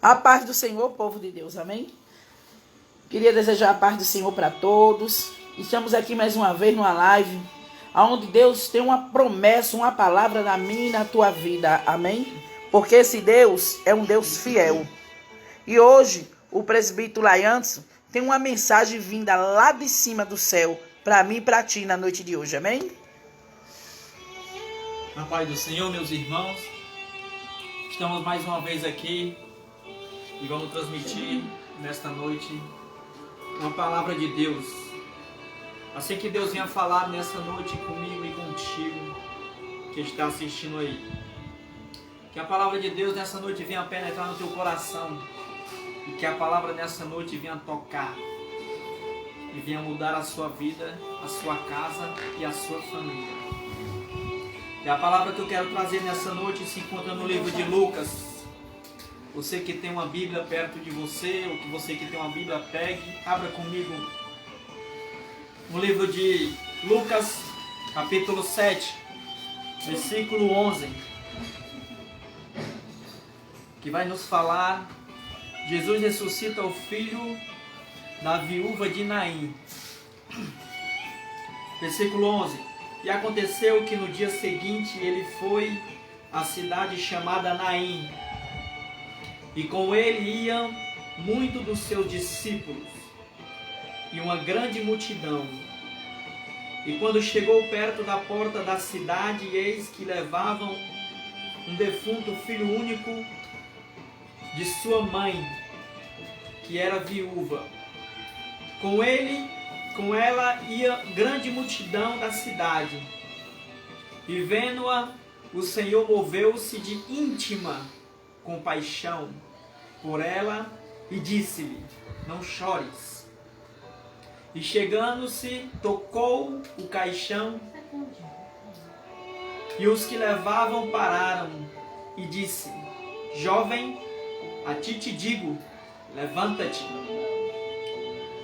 A paz do Senhor, povo de Deus, amém? Queria desejar a paz do Senhor para todos. Estamos aqui mais uma vez numa live, onde Deus tem uma promessa, uma palavra na minha e na tua vida, amém? Porque esse Deus é um Deus fiel. E hoje, o presbítero Laiantes tem uma mensagem vinda lá de cima do céu, para mim e para ti na noite de hoje, amém? Na paz do Senhor, meus irmãos, estamos mais uma vez aqui e vamos transmitir nesta noite uma palavra de Deus. Assim que Deus venha falar nessa noite comigo e contigo que está assistindo aí. Que a palavra de Deus nessa noite venha penetrar no teu coração e que a palavra nessa noite venha tocar e venha mudar a sua vida, a sua casa e a sua família. E a palavra que eu quero trazer nessa noite se encontra no livro de Lucas. Você que tem uma Bíblia perto de você, ou que você que tem uma Bíblia, pegue, abra comigo no livro de Lucas, capítulo 7, versículo 11, que vai nos falar: Jesus ressuscita o filho da viúva de Naim. Versículo 11: E aconteceu que no dia seguinte ele foi à cidade chamada Naim, e com ele iam muitos dos seus discípulos e uma grande multidão. E quando chegou perto da porta da cidade, eis que levavam um defunto filho único de sua mãe, que era viúva. Com ela ia grande multidão da cidade. E vendo-a, o Senhor moveu-se de íntima compaixão por ela e disse-lhe: não chores. E chegando-se, tocou o caixão, e os que levavam pararam, e disse: jovem, a ti te digo, levanta-te.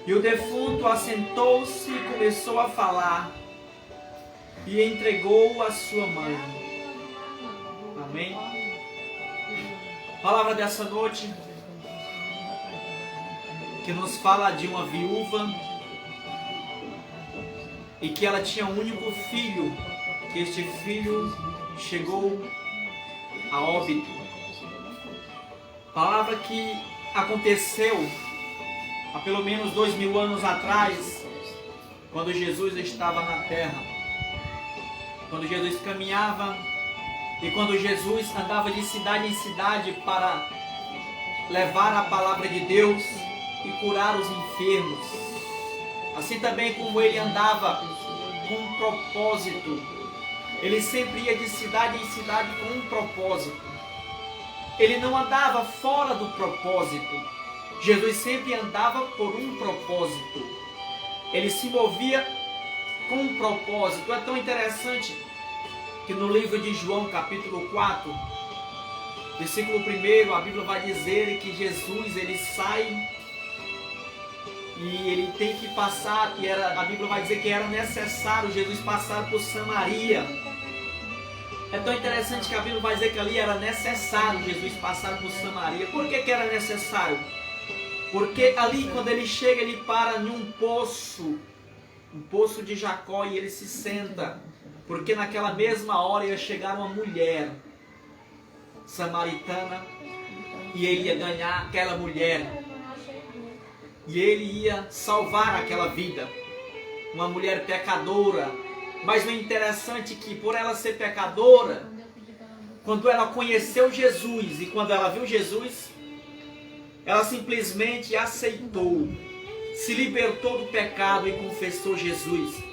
E o defunto assentou-se e começou a falar, e entregou a sua mãe. Amém? Palavra dessa noite que nos fala de uma viúva e que ela tinha um único filho, que este filho chegou a óbito. Palavra que aconteceu há pelo menos 2000 anos atrás, quando Jesus estava na terra, quando Jesus caminhava e quando Jesus andava de cidade em cidade para levar a palavra de Deus e curar os enfermos. Assim também como ele andava com um propósito, ele sempre ia de cidade em cidade com um propósito. Ele não andava fora do propósito. Jesus sempre andava por um propósito. Ele se movia com um propósito. É tão interessante que no livro de João, capítulo 4, versículo 1, a Bíblia vai dizer que Jesus, ele sai e ele tem que passar, a Bíblia vai dizer que era necessário Jesus passar por Samaria. É tão interessante que a Bíblia vai dizer que ali era necessário Jesus passar por Samaria. Por que era necessário? Porque ali, quando ele chega, ele para em um poço de Jacó, e ele se senta. Porque naquela mesma hora ia chegar uma mulher samaritana e ele ia ganhar aquela mulher. E ele ia salvar aquela vida. Uma mulher pecadora. Mas o interessante é que, por ela ser pecadora, quando ela conheceu Jesus e quando ela viu Jesus, ela simplesmente aceitou, se libertou do pecado e confessou Jesus.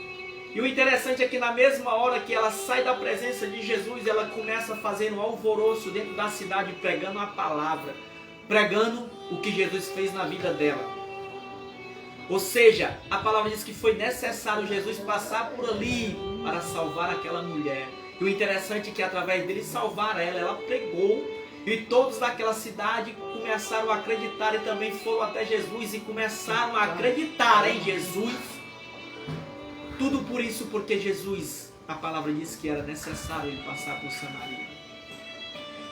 E o interessante é que na mesma hora que ela sai da presença de Jesus, ela começa a fazer um alvoroço dentro da cidade, pregando a palavra, pregando o que Jesus fez na vida dela. Ou seja, a palavra diz que foi necessário Jesus passar por ali para salvar aquela mulher. E o interessante é que através dele salvar ela pregou, e todos daquela cidade começaram a acreditar e também foram até Jesus e começaram a acreditar em Jesus. Tudo por isso, porque Jesus, a palavra diz que era necessário ele passar por Samaria.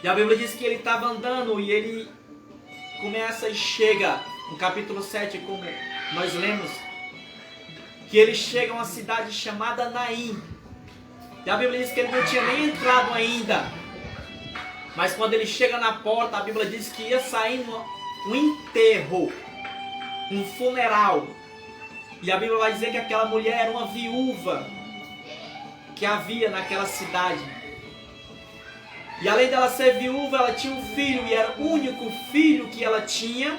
E a Bíblia diz que ele estava andando e ele começa e chega, no capítulo 7, como nós lemos, que ele chega a uma cidade chamada Naim. E a Bíblia diz que ele não tinha nem entrado ainda. Mas quando ele chega na porta, a Bíblia diz que ia sair um enterro, um funeral. E a Bíblia vai dizer que aquela mulher era uma viúva que havia naquela cidade. E além dela ser viúva, ela tinha um filho, e era o único filho que ela tinha.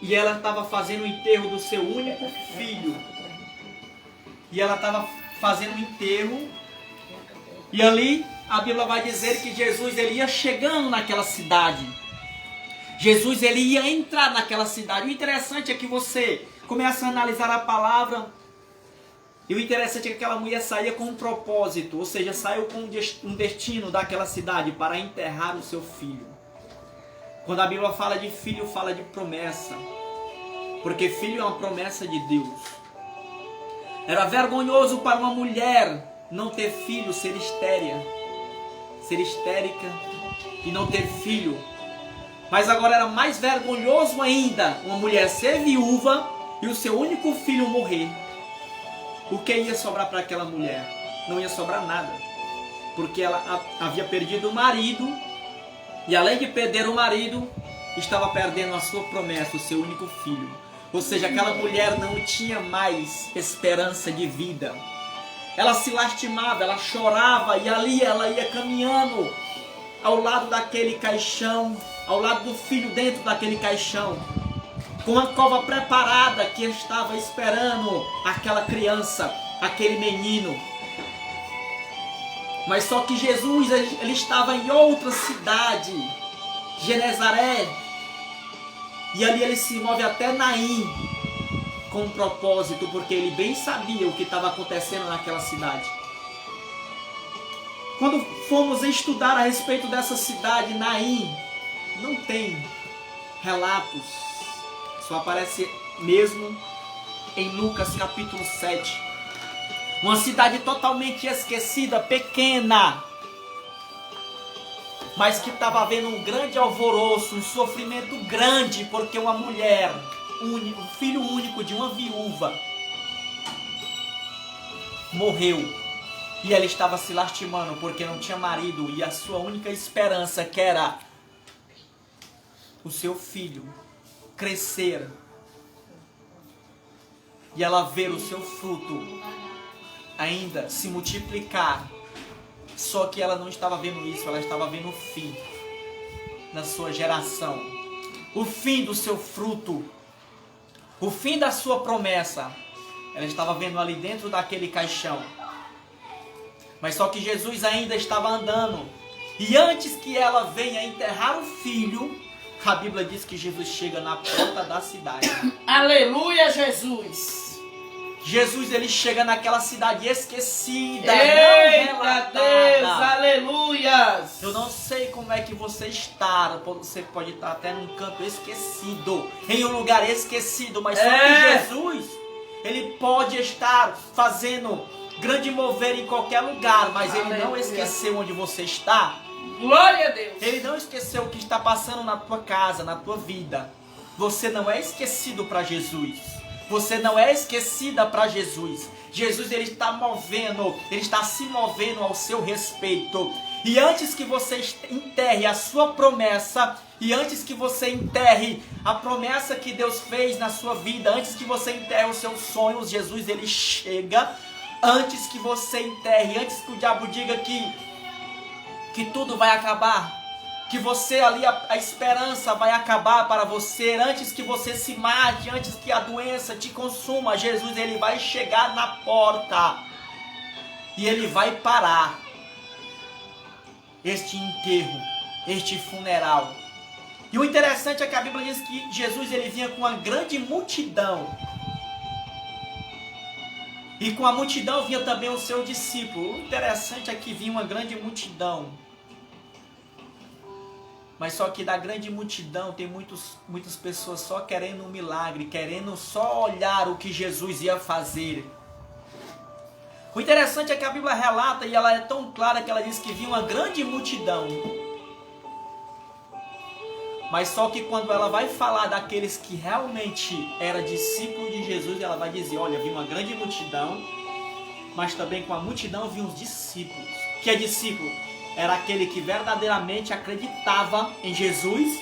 E ela estava fazendo o enterro do seu único filho. E ela estava fazendo o enterro. E ali a Bíblia vai dizer que Jesus ele ia chegando naquela cidade. Jesus ele ia entrar naquela cidade. O interessante é que você começa a analisar a palavra. E o interessante é que aquela mulher saía com um propósito. Ou seja, saiu com um destino daquela cidade para enterrar o seu filho. Quando a Bíblia fala de filho, fala de promessa. Porque filho é uma promessa de Deus. Era vergonhoso para uma mulher não ter filho, ser estéril. Ser histérica e não ter filho. Mas agora era mais vergonhoso ainda uma mulher ser viúva e o seu único filho morrer. O que ia sobrar para aquela mulher? Não ia sobrar nada. Porque ela havia perdido o marido. E além de perder o marido, estava perdendo a sua promessa, o seu único filho. Ou seja, aquela mulher não tinha mais esperança de vida. Ela se lastimava, ela chorava e ali ela ia caminhando ao lado daquele caixão, ao lado do filho dentro daquele caixão, com a cova preparada que estava esperando aquela criança, aquele menino. Mas só que Jesus ele estava em outra cidade, Genezaré, e ali ele se move até Naim, com um propósito, porque ele bem sabia o que estava acontecendo naquela cidade. Quando fomos estudar a respeito dessa cidade, Naim, não tem relatos, só aparece mesmo em Lucas capítulo 7. Uma cidade totalmente esquecida, pequena, mas que estava havendo um grande alvoroço, um sofrimento grande, porque uma mulher, um filho único de uma viúva, morreu. E ela estava se lastimando porque não tinha marido. E a sua única esperança, que era o seu filho, crescer. E ela ver o seu fruto ainda se multiplicar. Só que ela não estava vendo isso, ela estava vendo o fim da sua geração. O fim do seu fruto. O fim da sua promessa. Ela estava vendo ali dentro daquele caixão. Mas só que Jesus ainda estava andando. E antes que ela venha enterrar o filho, a Bíblia diz que Jesus chega na porta da cidade. Aleluia, Jesus! Jesus ele chega naquela cidade esquecida. Eita Deus, aleluias! Eu não sei como é que você está. Você pode estar até num canto esquecido, em um lugar esquecido. Mas só que Jesus, ele pode estar fazendo grande mover em qualquer lugar, mas aleluia, ele não esqueceu onde você está. Glória a Deus! Ele não esqueceu o que está passando na tua casa, na tua vida. Você não é esquecido para Jesus. Você não é esquecida para Jesus. Jesus ele está movendo, ele está se movendo ao seu respeito. E antes que você enterre a sua promessa, e antes que você enterre a promessa que Deus fez na sua vida, antes que você enterre os seus sonhos, Jesus ele chega. Antes que você enterre, antes que o diabo diga que tudo vai acabar, que você ali, a esperança vai acabar para você, antes que você se mate, antes que a doença te consuma, Jesus ele vai chegar na porta e ele vai parar este enterro, este funeral. E o interessante é que a Bíblia diz que Jesus ele vinha com uma grande multidão. E com a multidão vinha também o seu discípulo. O interessante é que vinha uma grande multidão. Mas só que da grande multidão tem muitas pessoas só querendo um milagre, querendo só olhar o que Jesus ia fazer. O interessante é que a Bíblia relata, e ela é tão clara que ela diz que vinha uma grande multidão. Mas só que quando ela vai falar daqueles que realmente era discípulo de Jesus, ela vai dizer, olha, havia uma grande multidão, mas também com a multidão havia os discípulos. O que é discípulo? Era aquele que verdadeiramente acreditava em Jesus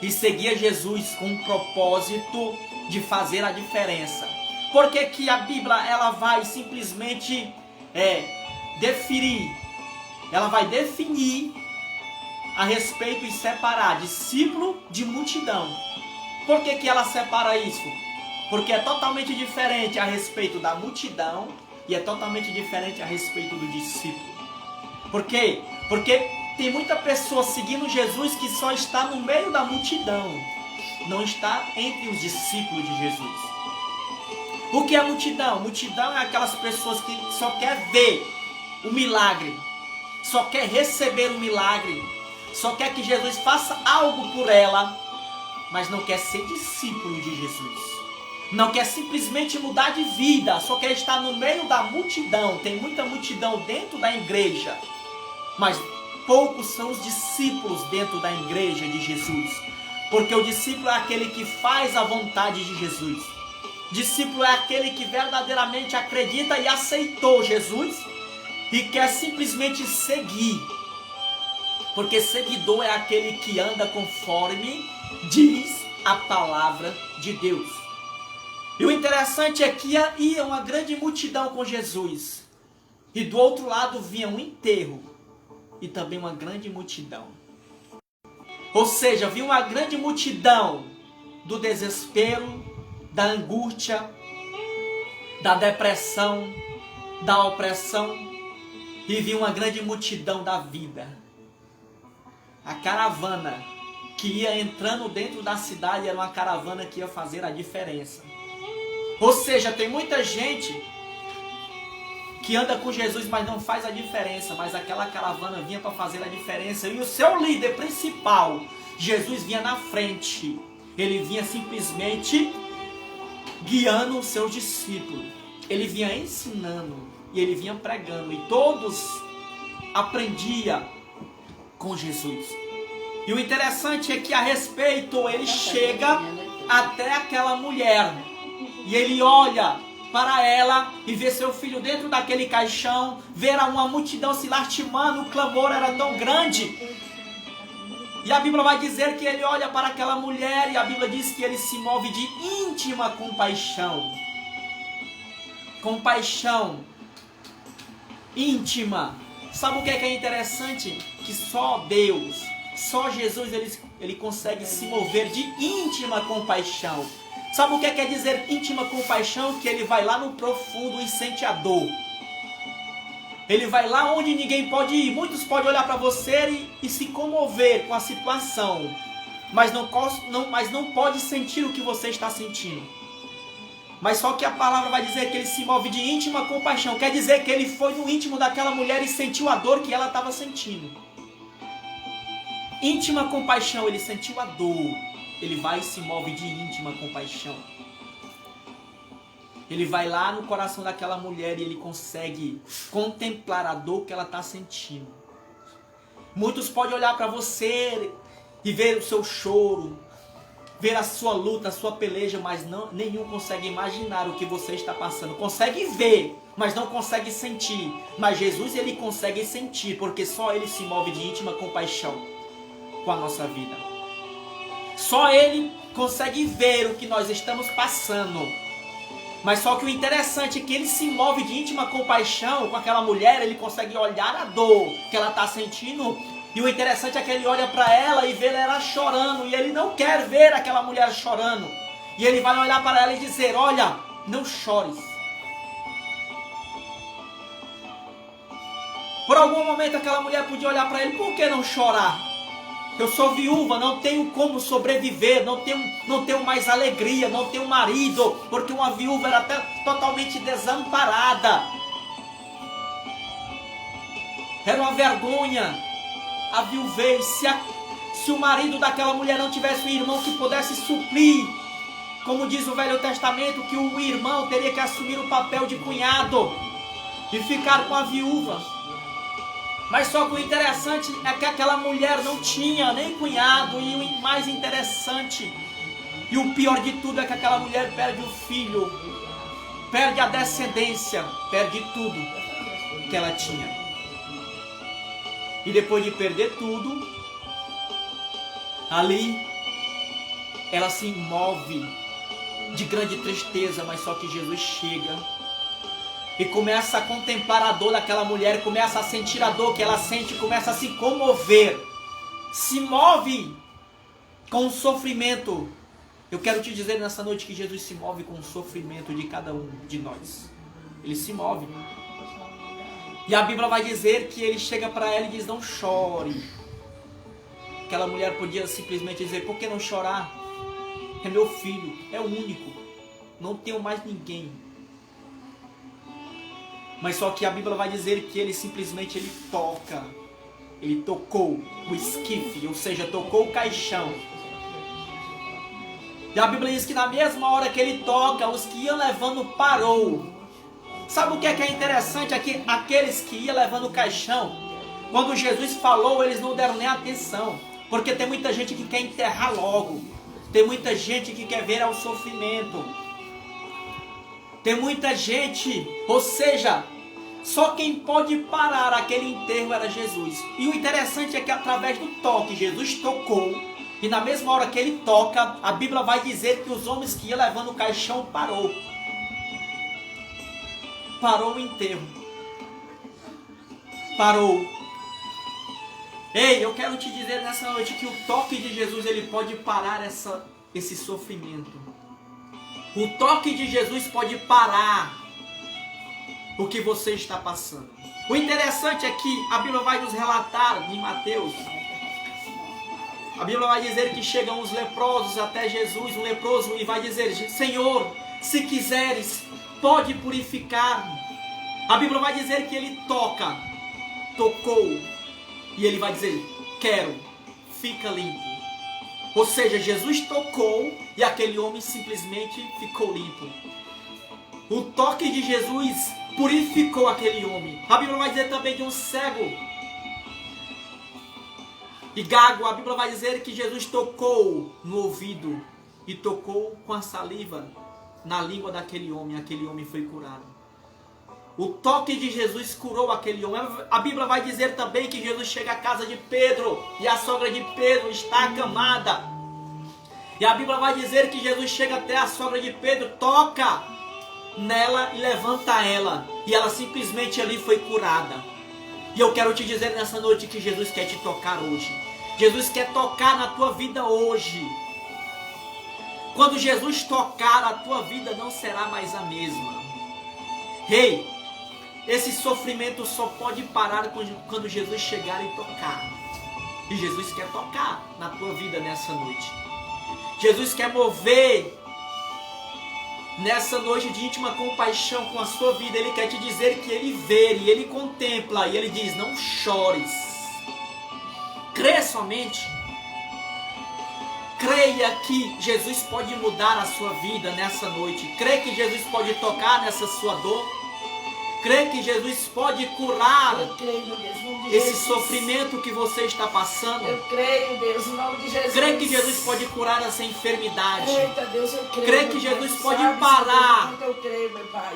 e seguia Jesus com o propósito de fazer a diferença. Por que que a Bíblia ela vai simplesmente definir a respeito e separar discípulo de multidão? Por que que ela separa isso? Porque é totalmente diferente a respeito da multidão e é totalmente diferente a respeito do discípulo. Por quê? Porque tem muita pessoa seguindo Jesus que só está no meio da multidão, não está entre os discípulos de Jesus. O que é multidão? Multidão é aquelas pessoas que só quer ver o milagre, só quer receber o milagre, só quer que Jesus faça algo por ela, mas não quer ser discípulo de Jesus. Não quer simplesmente mudar de vida, só quer estar no meio da multidão. Tem muita multidão dentro da igreja, mas poucos são os discípulos dentro da igreja de Jesus. Porque o discípulo é aquele que faz a vontade de Jesus. Discípulo é aquele que verdadeiramente acredita e aceitou Jesus e quer simplesmente seguir. Porque seguidor é aquele que anda conforme diz a palavra de Deus. E o interessante é que ia uma grande multidão com Jesus. E do outro lado vinha um enterro e também uma grande multidão. Ou seja, havia uma grande multidão do desespero, da angústia, da depressão, da opressão. E havia uma grande multidão da vida. A caravana que ia entrando dentro da cidade era uma caravana que ia fazer a diferença. Ou seja, tem muita gente que anda com Jesus, mas não faz a diferença. Mas aquela caravana vinha para fazer a diferença. E o seu líder principal, Jesus, vinha na frente. Ele vinha simplesmente guiando os seus discípulos. Ele vinha ensinando e ele vinha pregando. E todos aprendiam com Jesus. E o interessante é que a respeito ele chega até aquela mulher. E ele olha para ela e vê seu filho dentro daquele caixão, vê uma multidão se lastimando, o clamor era tão grande. E a Bíblia vai dizer que ele olha para aquela mulher e a Bíblia diz que ele se move de íntima compaixão. Compaixão íntima. Sabe o que é interessante? Que só Deus, só Jesus, ele consegue se mover de íntima compaixão. Sabe o que quer dizer íntima compaixão? Que ele vai lá no profundo e sente a dor. Ele vai lá onde ninguém pode ir. Muitos podem olhar para você e se comover com a situação, mas não pode sentir o que você está sentindo. Mas só que a palavra vai dizer que ele se move de íntima compaixão. Quer dizer que ele foi no íntimo daquela mulher e sentiu a dor que ela estava sentindo. Íntima compaixão, ele sentiu a dor. Ele vai e se move de íntima compaixão. Ele vai lá no coração daquela mulher e ele consegue contemplar a dor que ela está sentindo. Muitos podem olhar para você e ver o seu choro, ver a sua luta, a sua peleja, mas nenhum consegue imaginar o que você está passando. Consegue ver, mas não consegue sentir. Mas Jesus, ele consegue sentir, porque só ele se move de íntima compaixão com a nossa vida. Só ele consegue ver o que nós estamos passando. Mas só que o interessante é que ele se move de íntima compaixão com aquela mulher. Ele consegue olhar a dor que ela está sentindo. E o interessante é que ele olha para ela e vê ela chorando. E ele não quer ver aquela mulher chorando. E ele vai olhar para ela e dizer, olha, não chores. Por algum momento aquela mulher podia olhar para ele, por que não chorar? Eu sou viúva, não tenho como sobreviver, não tenho mais alegria, não tenho marido, porque uma viúva era até totalmente desamparada. Era uma vergonha a viuvez. Se o marido daquela mulher não tivesse um irmão que pudesse suprir, como diz o Velho Testamento, que o irmão teria que assumir o papel de cunhado e ficar com a viúva. Mas só que o interessante é que aquela mulher não tinha nem cunhado. E o mais interessante e o pior de tudo é que aquela mulher perde o filho, perde a descendência, perde tudo que ela tinha. E depois de perder tudo, ali ela se move de grande tristeza. Mas só que Jesus chega e começa a contemplar a dor daquela mulher, começa a sentir a dor que ela sente, começa a se comover, se move com o sofrimento. Eu quero te dizer nessa noite que Jesus se move com o sofrimento de cada um de nós. Ele se move. E a Bíblia vai dizer que ele chega para ela e diz: não chore. Aquela mulher podia simplesmente dizer: por que não chorar? É meu filho, é o único, não tenho mais ninguém. Mas só que a Bíblia vai dizer que ele simplesmente ele tocou o esquife, ou seja, tocou o caixão. E a Bíblia diz que na mesma hora que ele toca, os que iam levando parou. Sabe o que é interessante aqui? Aqueles que iam levando o caixão, quando Jesus falou, eles não deram nem atenção. Porque tem muita gente que quer enterrar logo. Tem muita gente que quer ver ao sofrimento. Tem muita gente, ou seja, só quem pode parar aquele enterro era Jesus. E o interessante é que através do toque, Jesus tocou. E na mesma hora que ele toca, a Bíblia vai dizer que os homens que iam levando o caixão parou. Parou o enterro. Parou. Ei, eu quero te dizer nessa noite que o toque de Jesus, ele pode parar esse sofrimento. O toque de Jesus pode parar o que você está passando. O interessante é que a Bíblia vai nos relatar em Mateus. A Bíblia vai dizer que chegam os leprosos até Jesus, um leproso, e vai dizer: Senhor, se quiseres, pode purificar-me. A Bíblia vai dizer que ele tocou, e ele vai dizer: quero, fica limpo. Ou seja, Jesus tocou e aquele homem simplesmente ficou limpo. O toque de Jesus purificou aquele homem. A Bíblia vai dizer também de um cego e gago. A Bíblia vai dizer que Jesus tocou no ouvido e tocou com a saliva na língua daquele homem foi curado. O toque de Jesus curou aquele homem. A Bíblia vai dizer também que Jesus chega à casa de Pedro e a sogra de Pedro está acamada. E a Bíblia vai dizer que Jesus chega até a sogra de Pedro, toca nela e levanta ela. E ela simplesmente ali foi curada. E eu quero te dizer nessa noite que Jesus quer te tocar hoje. Jesus quer tocar na tua vida hoje. Quando Jesus tocar, a tua vida não será mais a mesma. Ei, esse sofrimento só pode parar quando Jesus chegar e tocar. E Jesus quer tocar na tua vida nessa noite. Jesus quer mover nessa noite de íntima compaixão com a sua vida. Ele quer te dizer que Ele vê e Ele contempla. E Ele diz: não chores. Crê somente. Creia que Jesus pode mudar a sua vida nessa noite. Crê que Jesus pode tocar nessa sua dor. Crê que Jesus pode curar esse sofrimento que você está passando. Eu creio, Deus, em nome de Jesus. Crê que Jesus pode curar essa enfermidade. Eita, Deus, eu creio. Crê que Jesus pode parar. Eu creio, meu Pai.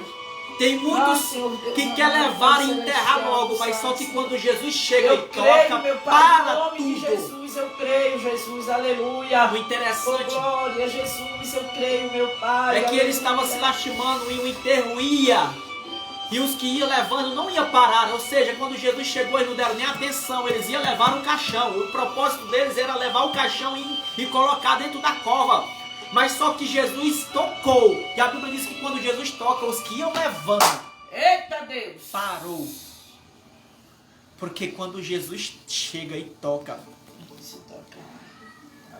Tem muitos que querem levar e enterrar logo, mas só que quando Jesus chega e toca, para tudo. Em nome de Jesus, eu creio, Jesus, aleluia. O interessante, glória a Jesus, eu creio, meu Pai. É que ele estava se lastimando e o enterro ia. E os que iam levando não iam parar. Ou seja, quando Jesus chegou, eles não deram nem atenção. Eles iam levar um caixão. O propósito deles era levar o caixão e colocar dentro da cova. Mas só que Jesus tocou. E a Bíblia diz que quando Jesus toca, os que iam levando, eita Deus, parou. Porque quando Jesus chega e toca,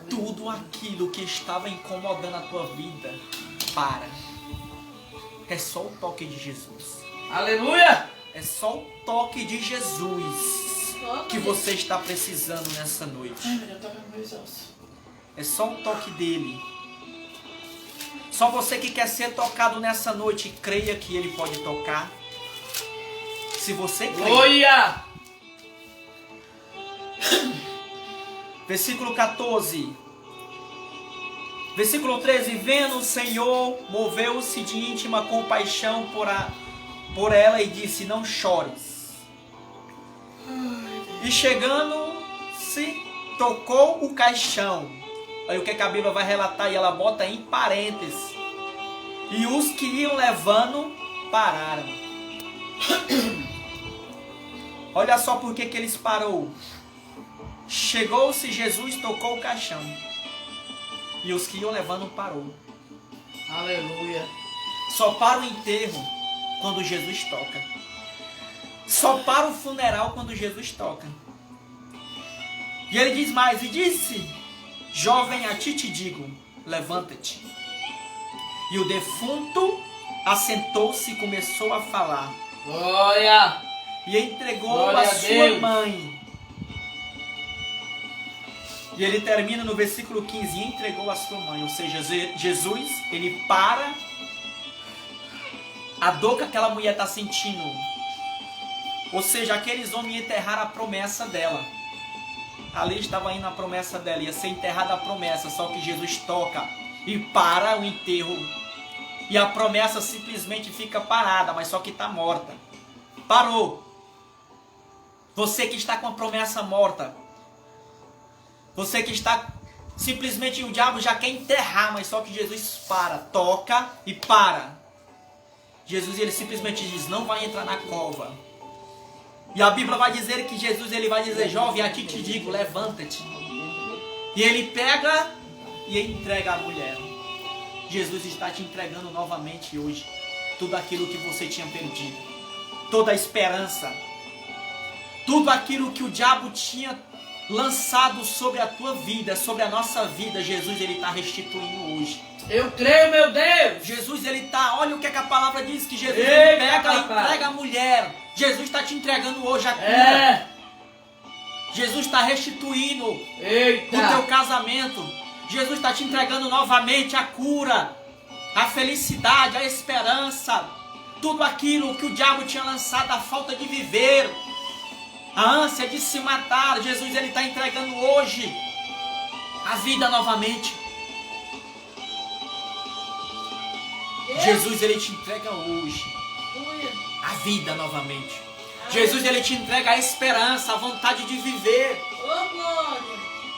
tudo aquilo que estava incomodando a tua vida para. É só o toque de Jesus. Aleluia! É só o toque de Jesus que você está precisando nessa noite. É só um toque dele. Só você que quer ser tocado nessa noite, creia que ele pode tocar. Se você crê, Versículo 14. Versículo 13. Vendo o Senhor, moveu-se de íntima compaixão por ela e disse: não chores. E chegando-se, tocou o caixão. Aí o que a Bíblia vai relatar, e ela bota em parênteses: e os que iam levando pararam. Olha só por que eles parou. Chegou-se Jesus, tocou o caixão. E os que iam levando parou. Aleluia. Só para o enterro quando Jesus toca. Só para o funeral quando Jesus toca. E ele diz mais, e disse: jovem, a ti te digo, levanta-te. E o defunto assentou-se e começou a falar. Glória. E entregou Glória a a sua Deus. mãe. E ele termina no versículo 15, e entregou a sua mãe. Ou seja, Jesus, ele para a dor que aquela mulher está sentindo. Ou seja, aqueles homens iam enterrar a promessa dela. Ali estava indo a promessa dela, ia ser enterrada a promessa, só que Jesus toca e para o enterro. E a promessa simplesmente fica parada, mas só que está morta. Parou. Você que está com a promessa morta. Você que está simplesmente, o diabo já quer enterrar, mas só que Jesus para, toca e para. Jesus, ele simplesmente diz: não vai entrar na cova. E a Bíblia vai dizer que Jesus, ele vai dizer: jovem, a ti te digo, levanta-te. E ele pega e entrega a mulher. Jesus está te entregando novamente hoje tudo aquilo que você tinha perdido, toda a esperança, tudo aquilo que o diabo tinha lançado sobre a tua vida, sobre a nossa vida. Jesus, ele está restituindo hoje. Eu creio, meu Deus. Jesus, ele está, olha o que a palavra diz, que Jesus Eita, ele pega e papai. entrega a mulher. Jesus está te entregando hoje a cura. Jesus está restituindo Eita. o teu casamento. Jesus está te entregando novamente a cura, a felicidade, a esperança, tudo aquilo que o diabo tinha lançado, a falta de viver, a ânsia de se matar. Jesus, ele está entregando hoje a vida novamente. Jesus, ele te entrega hoje a vida novamente. Jesus, ele te entrega a esperança, a vontade de viver.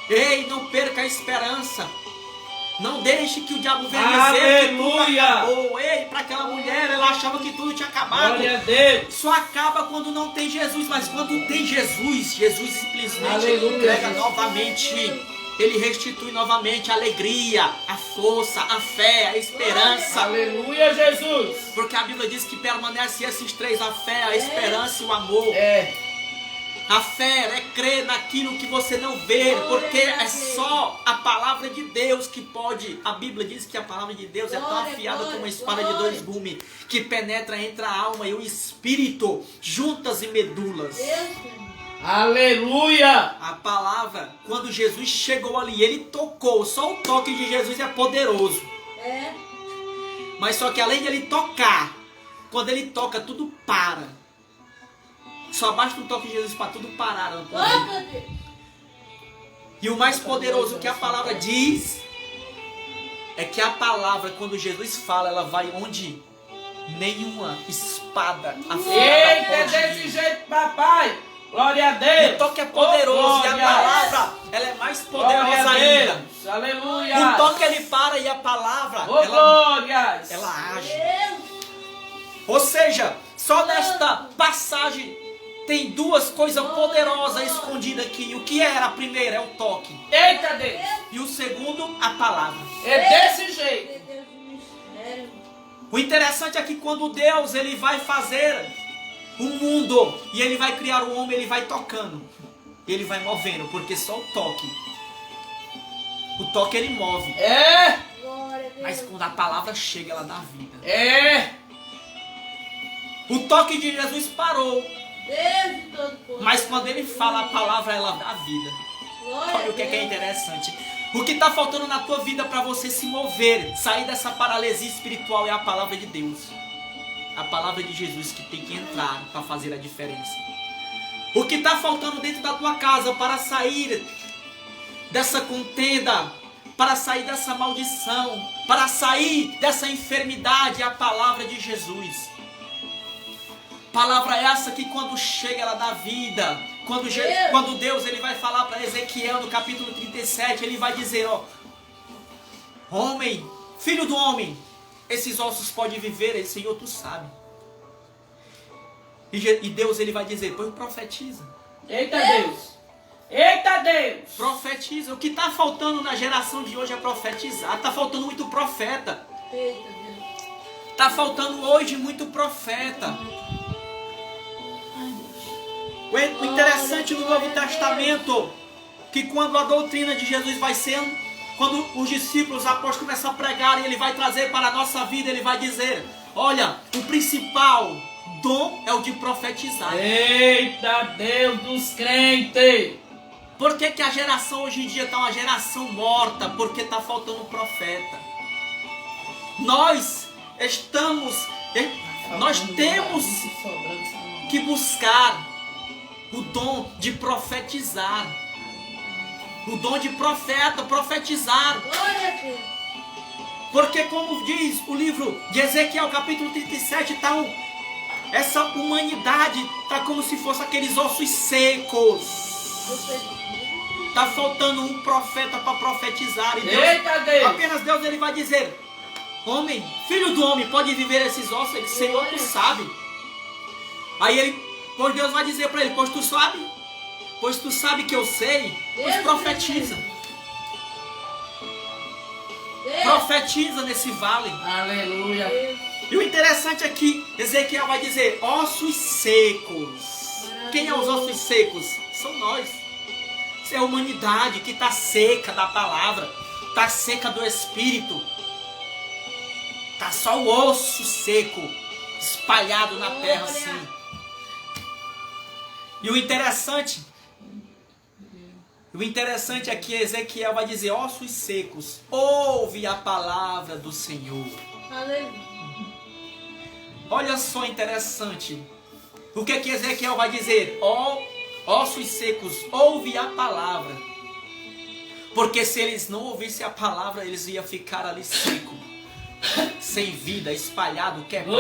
Ei, não perca a esperança. Não deixe que o diabo venha dizer que tudo acabou. Ei, para aquela mulher, ela achava que tudo tinha acabado. Glória a Deus. Só acaba quando não tem Jesus, mas quando tem Jesus, Jesus simplesmente Aleluia, entrega Jesus. novamente. Ele restitui novamente a alegria, a força, a fé, a esperança. Aleluia, Jesus. Porque a Bíblia diz que permanece esses três: a fé, a esperança e o amor. A fé é crer naquilo que você não vê, porque é só a palavra de Deus que pode. A Bíblia diz que a palavra de Deus é tão afiada como uma espada de dois gumes, que penetra entre a alma e o espírito, juntas e medulas. Aleluia. A palavra, quando Jesus chegou ali, ele tocou. Só o toque de Jesus é poderoso. Mas só que além de ele tocar, quando ele toca, tudo para. Só basta um toque de Jesus para tudo parar. E o mais poderoso que a palavra diz é que a palavra, quando Jesus fala, ela vai onde nenhuma espada afiada Eita, pode desse ir. jeito, papai. Glória a Deus. O toque é poderoso, e a glória. palavra, ela é mais poderosa Glória a ainda. Deus. Aleluia. O toque ele para e a palavra, Oh, glórias. ela age. Ou seja, só nesta passagem tem duas coisas poderosas escondidas aqui. O que era a primeira? É o toque. Eita, Deus. E o segundo, a palavra. É desse jeito. O interessante é que quando Deus ele vai fazer o mundo e ele vai criar o homem, ele vai tocando. Ele vai movendo, porque só o toque ele move. Mas quando a palavra chega, ela dá vida. O toque de Jesus parou. Mas quando ele fala a palavra, ela dá vida. Olha o que é interessante. O que está faltando na tua vida para você se mover, sair dessa paralisia espiritual, é a palavra de Deus. A palavra de Jesus que tem que entrar para fazer a diferença. O que está faltando dentro da tua casa para sair dessa contenda, para sair dessa maldição, para sair dessa enfermidade, é a palavra de Jesus. Palavra essa que quando chega ela dá vida. Quando Deus ele vai falar para Ezequiel no capítulo 37, ele vai dizer, ó, homem, filho do homem, esses ossos podem viver, esse Senhor tu sabe. E Deus ele vai dizer, pois profetiza. Eita Deus! Eita Deus! Profetiza. O que está faltando na geração de hoje é profetizar. Está faltando muito profeta. Eita Deus. Está faltando hoje muito profeta. O interessante no Novo Testamento, que quando a doutrina de Jesus vai sendo, quando os discípulos, os apóstolos começam a pregar, ele vai trazer para a nossa vida, ele vai dizer, olha, o principal dom é o de profetizar. Eita Deus dos crentes! Por que a geração hoje em dia está uma geração morta? Porque está faltando um profeta. Nós temos que buscar o dom de profetizar. O dom de profeta, profetizar. Glória a Deus. Porque como diz o livro de Ezequiel, capítulo 37, essa humanidade está como se fosse aqueles ossos secos. Está faltando um profeta para profetizar. E Deus, apenas Deus ele vai dizer, homem, filho do homem, pode viver esses ossos? Ele, Senhor, tu sabe. Aí pois Deus vai dizer para ele, pois tu sabe? Pois tu sabe que eu sei, pois profetiza. Profetiza nesse vale. Aleluia. E o interessante é que Ezequiel vai dizer, ossos secos. Quem é os ossos secos? São nós. Isso é a humanidade que está seca da palavra, está seca do Espírito. Está só o osso seco, espalhado na terra assim. E o interessante é que Ezequiel vai dizer, ossos secos, ouve a palavra do Senhor. Aleluia. Olha só interessante. O que Ezequiel vai dizer? Ossos secos, ouve a palavra. Porque se eles não ouvissem a palavra, eles iam ficar ali seco, sem vida, espalhado, quebrado.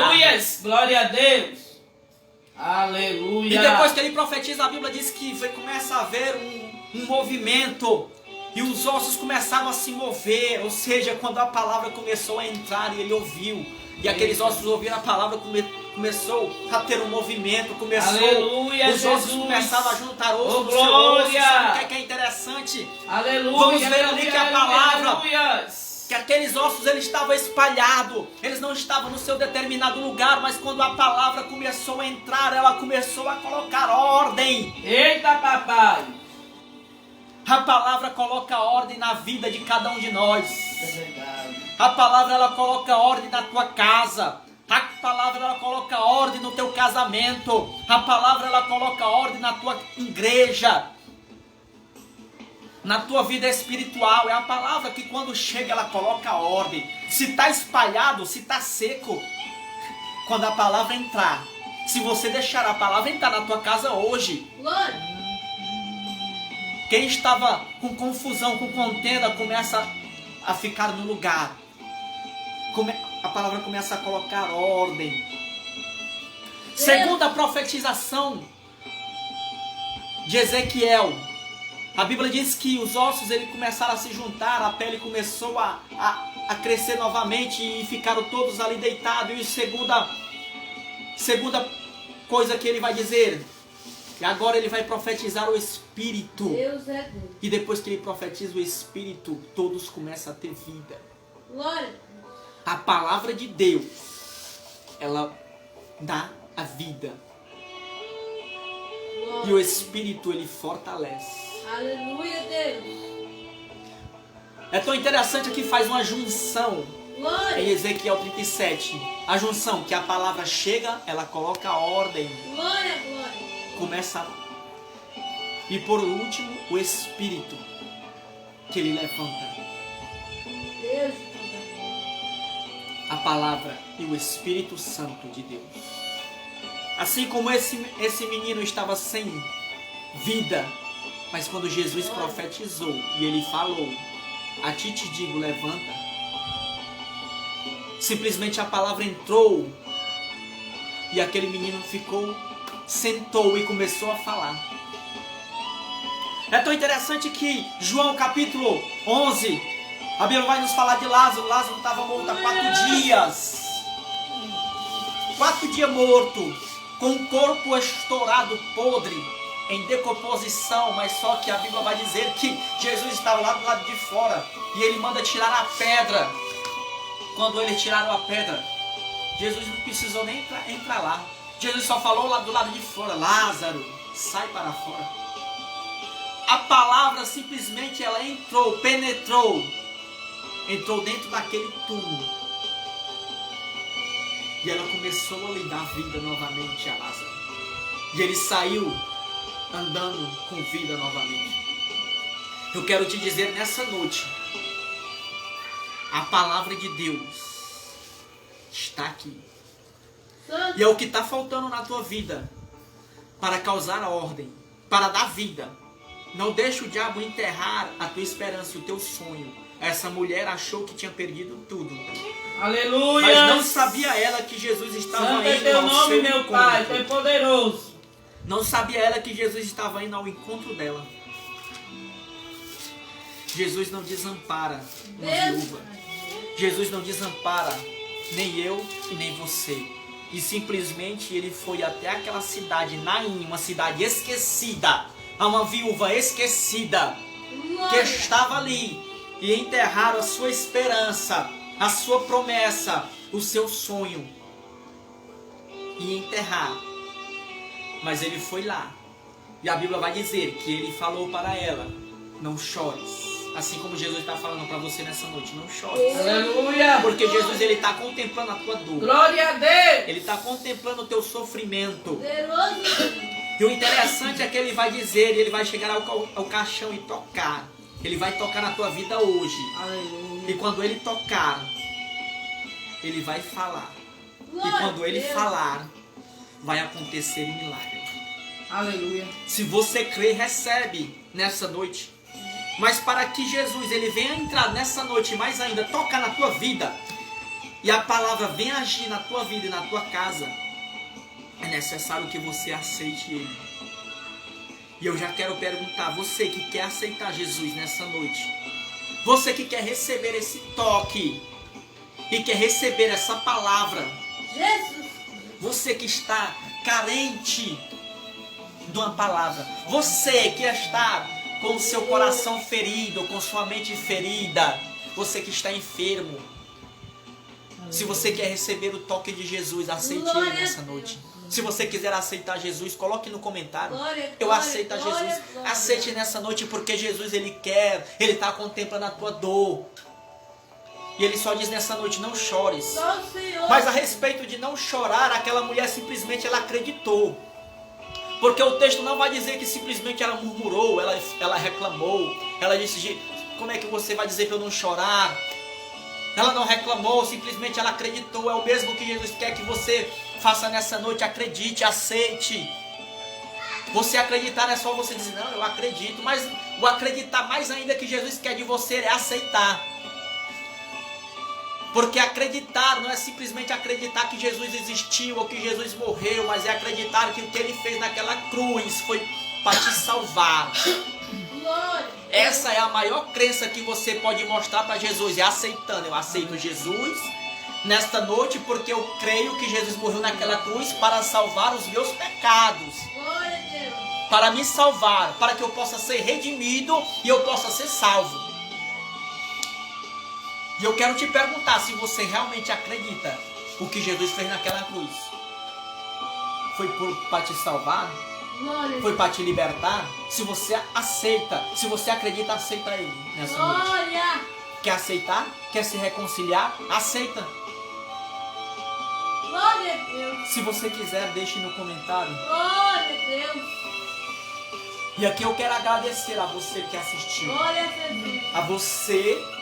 Glória a Deus. Aleluia. E depois que ele profetiza, a Bíblia diz que começa a haver um movimento. E os ossos começaram a se mover. Ou seja, quando a palavra começou a entrar e ele ouviu. E aqueles ossos ouviram a palavra, começou a ter um movimento. Aleluia, os ossos Jesus. começaram a juntar osso Oh, no seu osso. glória. Sabe o que é interessante? Aleluia. Vamos ver ali que a palavra... Aleluia. Que aqueles ossos eles estavam espalhados, eles não estavam no seu determinado lugar, mas quando a palavra começou a entrar, ela começou a colocar ordem. Eita papai! A palavra coloca ordem na vida de cada um de nós. É verdade. A palavra ela coloca ordem na tua casa. A palavra ela coloca ordem no teu casamento. A palavra ela coloca ordem na tua igreja, na tua vida espiritual. É a palavra que quando chega ela coloca ordem. Se está espalhado, se está seco, quando a palavra entrar, se você deixar a palavra entrar na tua casa hoje, Glória. quem estava com confusão, com contenda, começa a ficar no lugar. A palavra começa a colocar ordem. Segundo a profetização de Ezequiel, a Bíblia diz que os ossos eles começaram a se juntar, a pele começou a crescer novamente e ficaram todos ali deitados. E segunda coisa que ele vai dizer, que agora ele vai profetizar o Espírito. Deus é Deus. E depois que ele profetiza o Espírito, todos começam a ter vida. Glória. A palavra de Deus, ela dá a vida. Glória. E o Espírito ele fortalece. Aleluia, Deus. É tão interessante que faz uma junção Glória. em Ezequiel 37. A junção que a palavra chega, ela coloca ordem. Glória, glória. Começa. E por último, o Espírito que ele levanta. Deus. A palavra e o Espírito Santo de Deus. Assim como esse menino estava sem vida, Mas quando Jesus profetizou e ele falou, a ti te digo, levanta, simplesmente a palavra entrou e aquele menino sentou e começou a falar. É tão interessante que João capítulo 11, a Bíblia vai nos falar de Lázaro. Lázaro estava morto há 4 dias. 4 dias morto, com o corpo estourado, podre, em decomposição, mas só que a Bíblia vai dizer que Jesus estava lá do lado de fora e ele manda tirar a pedra. Quando eles tiraram a pedra, Jesus não precisou nem entrar lá. Jesus só falou lá do lado de fora: Lázaro, sai para fora. A palavra simplesmente ela entrou, penetrou, entrou dentro daquele túmulo e ela começou a lhe dar vida novamente a Lázaro. E ele saiu andando com vida novamente. Eu quero te dizer nessa noite, a palavra de Deus está aqui. E é o que está faltando na tua vida para causar a ordem, para dar vida. Não deixe o diabo enterrar a tua esperança e o teu sonho. Essa mulher achou que tinha perdido tudo. Aleluia! Mas não sabia ela que Jesus estava Santo é indo teu ao nome, seu meu encontro. Pai, tu é poderoso. Não sabia ela que Jesus estava indo ao encontro dela. Jesus não desampara uma viúva. Jesus não desampara nem eu e nem você. E simplesmente ele foi até aquela cidade, Naim, uma cidade esquecida, a uma viúva esquecida, que estava ali, e enterraram a sua esperança, a sua promessa, o seu sonho, e enterrar. Mas ele foi lá, e a Bíblia vai dizer que ele falou para ela: não chores. Assim como Jesus está falando para você nessa noite, não chore. Aleluia! Porque Jesus ele está contemplando a tua dor. Glória a Deus! Ele está contemplando o teu sofrimento. Poderoso. E o interessante é que ele vai dizer, ele vai chegar ao caixão e tocar. Ele vai tocar na tua vida hoje. Aleluia! E quando ele tocar, ele vai falar. E Glória quando a ele Deus. falar, vai acontecer um milagre. Aleluia! Se você crê, recebe nessa noite. Mas para que Jesus ele venha entrar nessa noite, mais ainda, tocar na tua vida, e a palavra venha agir na tua vida e na tua casa, é necessário que você aceite Ele. E eu já quero perguntar, você que quer aceitar Jesus nessa noite, você que quer receber esse toque, e quer receber essa palavra, Jesus. você que está carente de uma palavra, você que está com o seu coração ferido, com sua mente ferida, você que está enfermo, se você quer receber o toque de Jesus, aceite Ele nessa noite. Se você quiser aceitar Jesus, coloque no comentário: eu aceito a Jesus. Aceite nessa noite, porque Jesus ele quer, Ele está contemplando a tua dor. E Ele só diz nessa noite: não chores. Só o Senhor. Mas a respeito de não chorar, aquela mulher simplesmente ela acreditou. Porque o texto não vai dizer que simplesmente ela murmurou, ela reclamou. Ela disse: como é que você vai dizer para eu não chorar? Ela não reclamou, simplesmente ela acreditou. É o mesmo que Jesus quer que você faça nessa noite. Acredite, aceite. Você acreditar não é só você dizer: não, eu acredito. Mas o acreditar mais ainda que Jesus quer de você é aceitar. Porque acreditar não é simplesmente acreditar que Jesus existiu ou que Jesus morreu, mas é acreditar que o que Ele fez naquela cruz foi para te salvar. Glória. Essa é a maior crença que você pode mostrar para Jesus, é aceitando. Eu aceito Jesus nesta noite porque eu creio que Jesus morreu naquela cruz para salvar os meus pecados. Glória a Deus. Para me salvar, para que eu possa ser redimido e eu possa ser salvo. E eu quero te perguntar se você realmente acredita o que Jesus fez naquela cruz. Foi para te salvar? Glória. Foi para te libertar? Se você aceita, se você acredita, aceita Ele nessa noite. Glória. Quer aceitar? Quer se reconciliar? Aceita. Glória a Deus. Se você quiser, deixe no comentário. Glória a Deus. E aqui eu quero agradecer a você que assistiu. Glória a Jesus. A você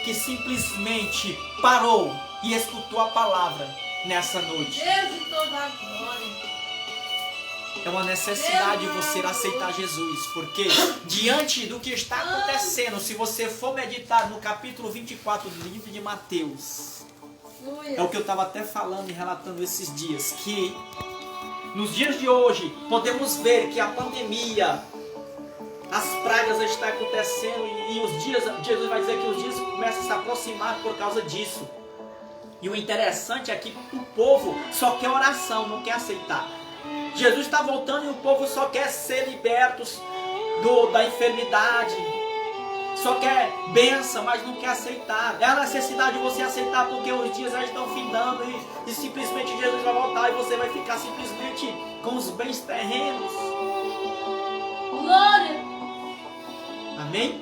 que simplesmente parou e escutou a palavra nessa noite. Deus de toda a glória. É uma necessidade você aceitar Jesus, porque diante do que está acontecendo, se você for meditar no capítulo 24 do livro de Mateus, é o que eu estava até falando e relatando esses dias, que nos dias de hoje podemos ver que a pandemia, as pragas estão acontecendo e os dias, Jesus vai dizer que os dias começam a se aproximar por causa disso. E o interessante é que o povo só quer oração, não quer aceitar. Jesus está voltando e o povo só quer ser libertos da enfermidade, só quer bênção, mas não quer aceitar. É a necessidade de você aceitar, porque os dias já estão findando e simplesmente Jesus vai voltar e você vai ficar simplesmente com os bens terrenos. Glória. Amém?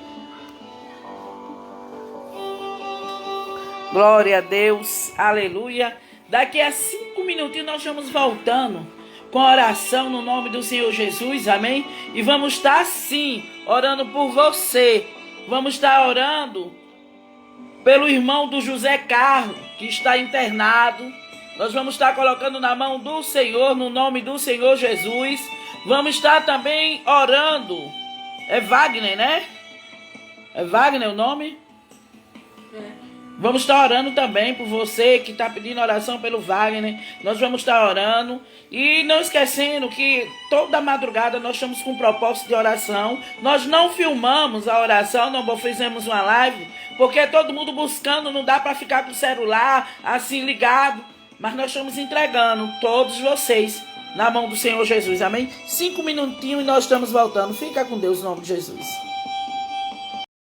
Glória a Deus, aleluia. Daqui a 5 minutinhos nós estamos voltando com a oração no nome do Senhor Jesus, amém? E vamos estar sim, orando por você. Vamos estar orando pelo irmão do José Carlos, que está internado. Nós vamos estar colocando na mão do Senhor, no nome do Senhor Jesus. Vamos estar também orando. É Wagner, né? É Wagner o nome? Vamos estar orando também por você que está pedindo oração pelo Wagner. Nós vamos estar orando. E não esquecendo que toda madrugada nós estamos com um propósito de oração. Nós não filmamos a oração, não fizemos uma live, porque todo mundo buscando, não dá para ficar com o celular assim ligado. Mas nós estamos entregando todos vocês na mão do Senhor Jesus, amém? 5 minutinhos e nós estamos voltando. Fica com Deus em nome de Jesus.